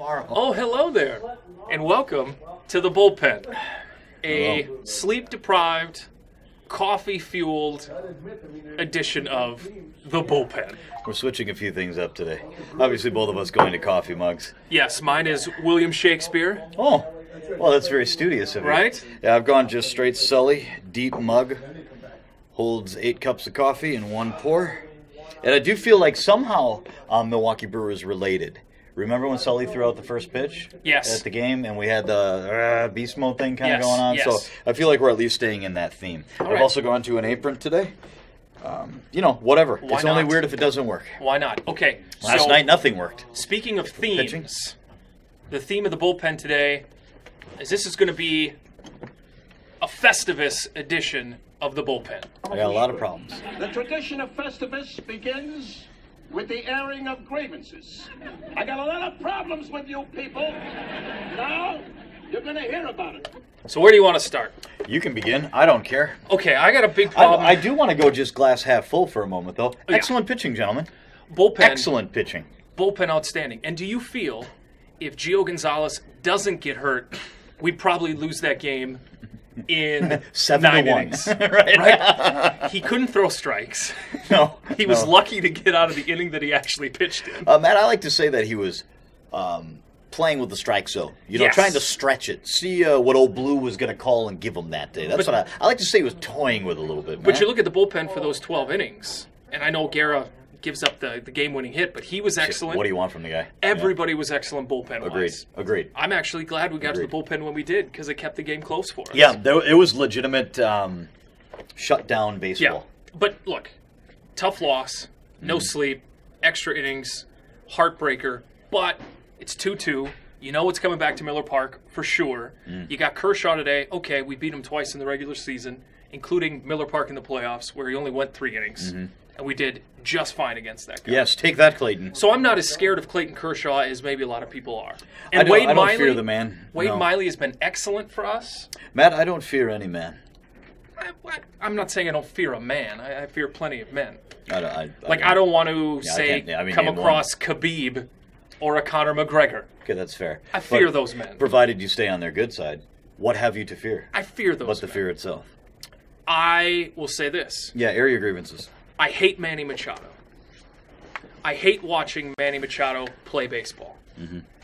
Oh, hello there, and welcome to the Bullpen, a sleep-deprived, coffee-fueled edition of the Bullpen. We're switching a few things up today. Obviously, both of us going to coffee mugs. Yes, mine is William Shakespeare. Oh, well, that's very studious of you. Right? Yeah, I've gone just straight Sully, deep mug, holds 8 cups of coffee in one pour. And I do feel like somehow Milwaukee Brewers related. Remember when Sully threw out the first pitch? Yes. At the game, and we had the beast mode thing kind of Yes, going on? yes. So I feel like we're at least staying in that theme. All I've right. also gone to an apron today. Whatever. Why It's only not? weird if it doesn't work. Why not? Okay, Last so night, nothing worked. speaking of themes, Pitching? the theme of the Bullpen today is this is going to be a Festivus edition of the Bullpen. I got a lot of problems. The tradition of Festivus begins with the airing of grievances. I got a lot of problems with you people. Now, you're going to hear about it. So where do you want to start? You can begin. I don't care. Okay, I got a big problem. I do want to go just glass half full for a moment, though. Yeah. Excellent pitching, gentlemen. Bullpen. Excellent pitching. Bullpen outstanding. And do you feel if Gio Gonzalez doesn't get hurt, we'd probably lose that game in 7-1. 9 innings? Right? He couldn't throw strikes. No. He was no. lucky to get out of the inning that he actually pitched in. Matt, I like to say that he was playing with the strike zone. Yes. Trying to stretch it. See what old Blue was going to call and give him that day. That's what I like to say he was toying with a little bit, man. But you look at the bullpen for those 12 innings, and I know Guerra gives up the game-winning hit, but he was excellent. What do you want from the guy? Everybody was excellent bullpen-wise. Agreed. I'm actually glad we got to the Agreed. bullpen when we did because it kept the game close for us. Yeah, it was legitimate shutdown baseball. Yeah, but look, tough loss, no sleep, extra innings, heartbreaker, but it's 2-2. You know it's coming back to Miller Park for sure. You got Kershaw today. Okay, we beat him twice in the regular season, including Miller Park in the playoffs where he only went 3 innings. And we did just fine against that guy. Yes, take that, Clayton. So I'm not as scared of Clayton Kershaw as maybe a lot of people are. I And don't fear the man. Wade No. Miley has been excellent for us. Matt, I don't fear any man. I'm not saying I don't fear a man. I fear plenty of men. I I don't want to Yeah, I say can't- I mean, come name across Khabib or a Conor McGregor. Okay, that's fair. I fear But those men. Provided you stay on their good side. What have you to fear? I fear those But the men. fear itself. I will say this. Yeah, air your grievances. I hate Manny Machado. I hate watching Manny Machado play baseball.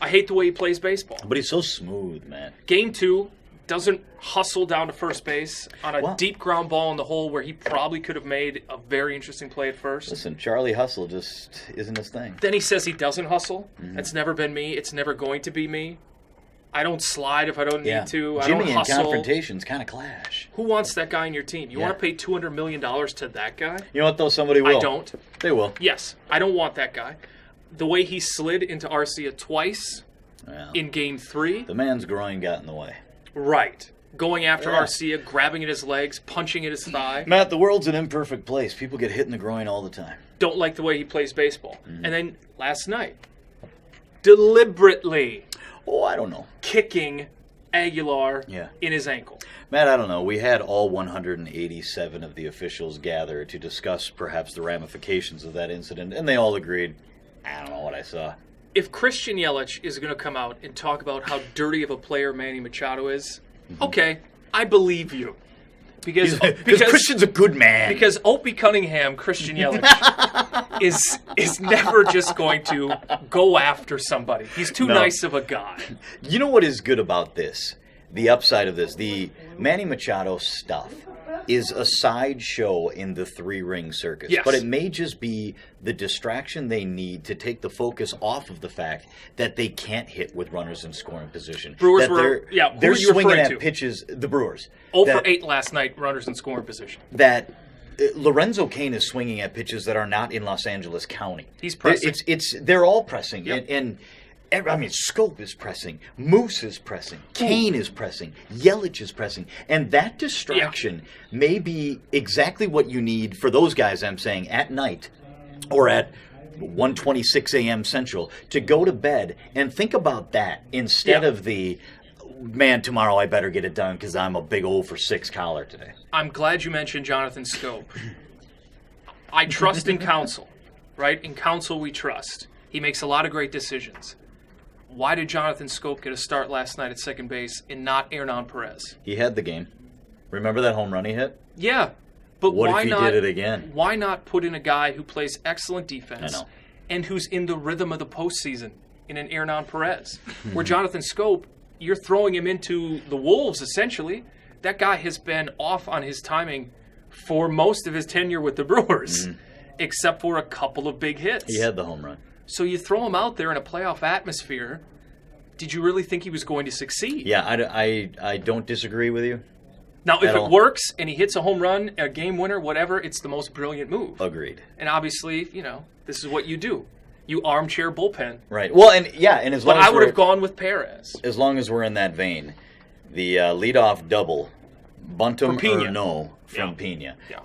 I hate the way he plays baseball. But he's so smooth, man. Game 2 doesn't hustle down to first base on a Well- deep ground ball in the hole where he probably could have made a very interesting play at first. Listen, Charlie Hustle just isn't his thing. Then he says he doesn't hustle. That's never been me. It's never going to be me. I don't slide if I don't need to. I Jimmy don't and hustle. confrontations kind of clash. Who wants that guy in your team? You Yeah. want to pay $200 million to that guy? You know what, though? Somebody will. I don't. They will. Yes, I don't want that guy. The way he slid into Arcia twice Well, in Game 3, the man's groin got in the way. right. Going after Yeah. Arcia, grabbing at his legs, punching at his thigh. Matt, the world's an imperfect place. People get hit in the groin all the time. Don't like the way he plays baseball. And then last night, deliberately Oh, I don't know. kicking Aguilar Yeah. in his ankle. Matt, I don't know. We had all 187 of the officials gather to discuss perhaps the ramifications of that incident, and they all agreed, I don't know what I saw. If Christian Yelich is going to come out and talk about how dirty of a player Manny Machado is, okay, I believe you. Because Christian's a good man. Because Opie Cunningham, Christian Yelich, is never just going to go after somebody. He's too No. nice of a guy. You know what is good about this? The upside of this, the Manny Machado stuff is a sideshow in the 3-ring circus. Yes. But it may just be the distraction they need to take the focus off of the fact that they can't hit with runners in scoring position. Brewers That were- yeah, who they're are you swinging referring at to? pitches, the Brewers. 0 that- for 8 last night, runners in scoring position. that Lorenzo Cain is swinging at pitches that are not in Los Angeles County. He's pressing. They're all pressing. Yep. And Scope is pressing. Moose is pressing. Kane is pressing. Yelich is pressing. And that distraction may be exactly what you need for those guys, I'm saying, at night or at 1:26 a.m. Central to go to bed and think about that instead Yeah. of the, man, tomorrow I better get it done because I'm a big 0 for 6 caller today. I'm glad you mentioned Jonathan Scope. I trust in counsel, right? In counsel we trust. He makes a lot of great decisions. why did Jonathan Scope get a start last night at second base and not Hernan Perez? He had the game. Remember that home run he hit? Yeah, but What why if he not, did it again? Why not put in a guy who plays excellent defense I know. and who's in the rhythm of the postseason in an Hernan Perez? Where Jonathan Scope, you're throwing him into the wolves, essentially. That guy has been off on his timing for most of his tenure with the Brewers, except for a couple of big hits. He had the home run. So you throw him out there in a playoff atmosphere. Did you really think he was going to succeed? Yeah, I don't disagree with you. Now, if At it all. works and he hits a home run, a game winner, whatever, it's the most brilliant move. Agreed. And obviously, this is what you do. You armchair bullpen. Right. Well, and as But long as I would we're- have gone with Perez. as long as we're in that vein, the leadoff double, Buntum For Pena. or no from Yeah. Pena. Yeah.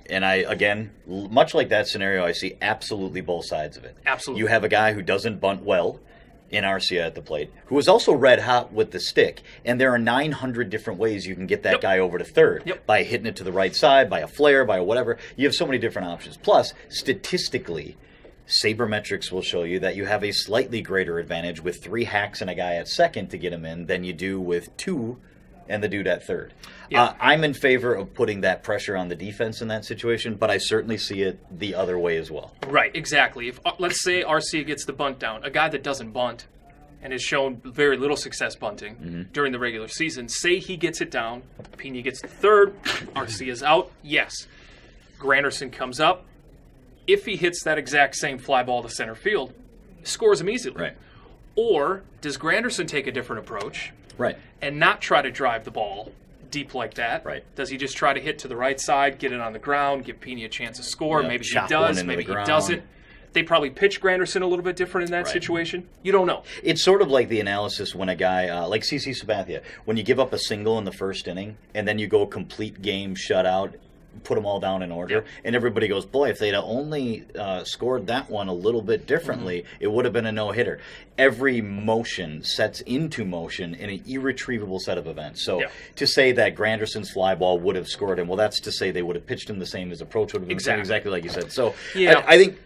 And I, again, much like that scenario, I see absolutely both sides of it. Absolutely. You have a guy who doesn't bunt well in Arcia at the plate, who is also red hot with the stick, and there are 900 different ways you can get that Yep. guy over to third. Yep. By hitting it to the right side, by a flare, by a whatever. You have so many different options. Plus, statistically, sabermetrics will show you that you have a slightly greater advantage with 3 hacks and a guy at second to get him in than you do with 2 and the dude at third. Yeah. I'm in favor of putting that pressure on the defense in that situation, but I certainly see it the other way as well. Right, exactly. If let's say Arcia gets the bunt down, a guy that doesn't bunt and has shown very little success bunting during the regular season, say he gets it down, Pena gets the third, Arcia's out, yes. Granderson comes up. If he hits that exact same fly ball to center field, scores him easily. Right. Or does Granderson take a different approach Right. and not try to drive the ball deep like that? Right. Does he just try to hit to the right side, get it on the ground, give Pena a chance to score? Yeah, Maybe he chop one does, into maybe the he ground. doesn't. They probably pitch Granderson a little bit different in that Right. situation. You don't know. It's sort of like the analysis when a guy, like CC Sabathia, when you give up a single in the first inning and then you go complete game shutout, put them all down in order, Yep. and everybody goes, boy, if they'd only scored that one a little bit differently, it would have been a no-hitter. Every motion sets into motion in an irretrievable set of events. So Yeah. to say that Granderson's fly ball would have scored him, well, that's to say they would have pitched him the same, his approach would have been the same, Exactly. exactly like you said. So Yeah. I think,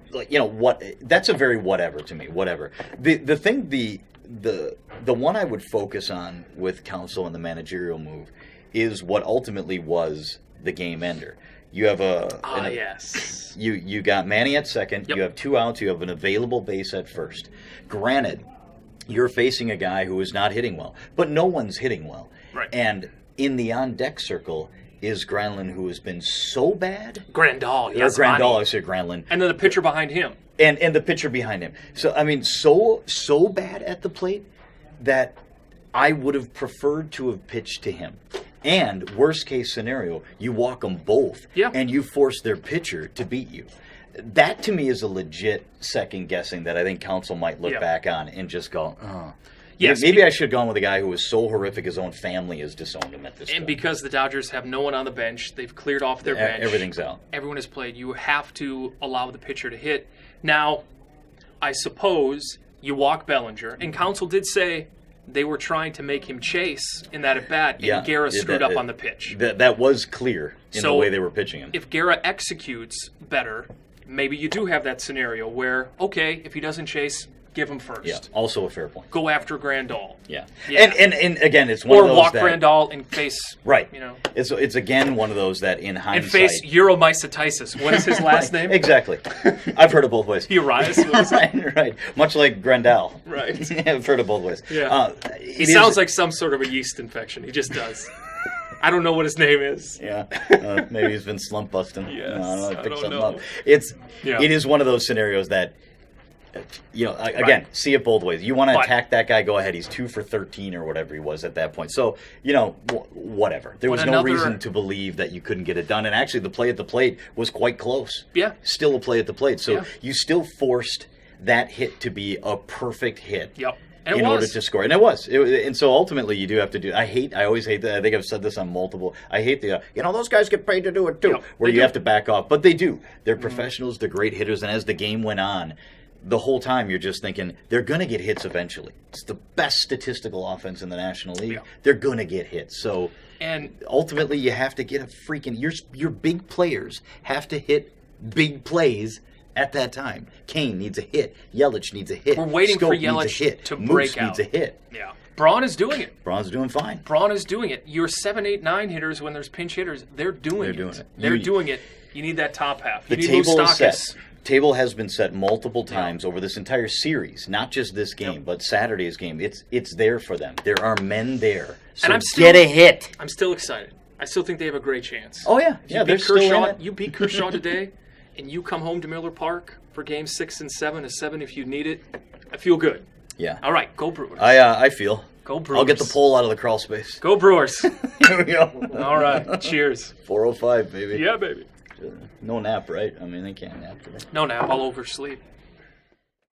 like, what that's a very whatever to me. Whatever. The thing, the one I would focus on with Counsell and the managerial move is what ultimately was the game ender. You have Yes. you got Manny at second. Yep. You have 2 outs. You have an available base at first. Granted, you're facing a guy who is not hitting well, but no one's hitting well. Right. And in the on deck circle is Granlund, who has been so bad. Grandal, Or yes. Grandal, I said Granlund. And then the pitcher behind him. And the pitcher behind him. So I mean, so bad at the plate that I would have preferred to have pitched to him. And worst case scenario, you walk them both, Yeah. and you force their pitcher to beat you. That to me is a legit second guessing that I think Counsell might look Yeah. back on and just go, oh. Yes, Maybe I should have gone with a guy who was so horrific his own family has disowned him at this And point. because the Dodgers have no one on the bench, they've cleared off their bench. Everything's out. Everyone has played. You have to allow the pitcher to hit. Now, I suppose you walk Bellinger, and Counsell did say they were trying to make him chase in that at bat, and Guerra screwed up on the pitch. That was clear in the So, way they were pitching him. If Guerra executes better, maybe you do have that scenario where, okay, if he doesn't chase, give him first. Yeah, also a fair point. Go after Grandal. Yeah. Yeah. And again, it's one Or of those walk that, Grandal and face, right. you know, It's again one of those that in hindsight. and face Uromycetitis. What is his last name? Exactly. I've heard it both ways. Urias. right. Much like Grandal. Right. I've heard it both ways. Yeah. He sounds like some sort of a yeast infection. He just does. I don't know what his name is. Yeah. Maybe he's been slump busting. Yes, I don't know. I Pick don't something know. up. It Yeah. is one of those scenarios that. Again, see it both ways. You want to But- attack that guy, go ahead. He's 2 for 13 or whatever he was at that point. So, whatever. There was But no another- reason to believe that you couldn't get it done. And actually, the play at the plate was quite close. Yeah. Still a play at the plate. So Yeah. you still forced that hit to be a perfect hit. Yep. And it in order was. to score. And it was. And so ultimately you do have to do, I always hate that. I think I've said this on multiple, I hate the, those guys get paid to do it too, Yep, where they you do. have to back off. But they do. They're professionals, they're great hitters, and as the game went on, the whole time you're just thinking, they're going to get hits eventually. It's the best statistical offense in the National League. Yeah. They're going to get hits. So And ultimately you have to get a freaking, your big players have to hit big plays at that time. Kane needs a hit. Yelich needs a hit. We're waiting Scope for needs a Yelich hit. to Moose break needs out. a hit. Yeah. Braun is doing it. Braun's doing fine. Braun is doing it. Your 7, 8, 9 hitters, when there's pinch hitters, they're doing it. They're doing it. You need that top half. You The need table is Moustakas. set. Table has been set multiple times over this entire series, not just this game, but Saturday's game. It's there for them. There are men there. So And I'm still- get a hit. I'm still excited. I still think they have a great chance. Oh yeah, You yeah, they're beat still in Kershaw. it. You beat Kershaw today, and you come home to Miller Park for Games 6 and 7, a 7 if you need it. I feel good. Yeah, All right, go Brewers. I feel. Go Brewers. I'll get the pole out of the crawl space. Go Brewers. Here we go. All right, cheers. 4:05, baby. Yeah, baby. No nap, right? I mean, they can't nap today. No nap. I'll oversleep.